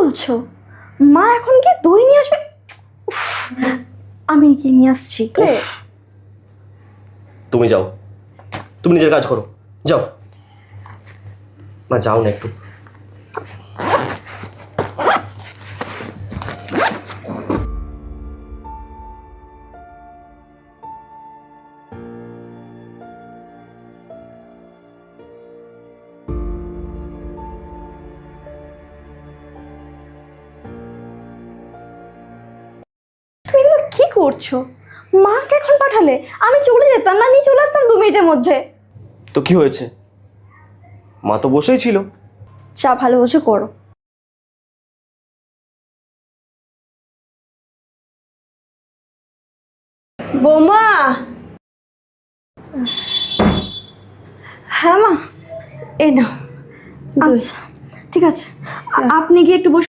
বলছো? মা এখন কি দই নিয়ে আসবে? উফ, আমি কি নিয়ে আসছি? উফ, তুমি যাও, তুমি নিজের কাজ করো, যাও। মা যাও না একটু। তুমি এগুলো কি করছো? মাকে এখন পাঠালে আমি চলে যেতাম না, নিয়ে চলে আসতাম 2 মিনিটের মধ্যে। তো কি হয়েছে? মা তো বসেই ছিল। চা ভালোবাসে করো। বৌমা, হ্যাঁ মা, এই নাও। আচ্ছা ঠিক আছে, আপনি গিয়ে একটু বসে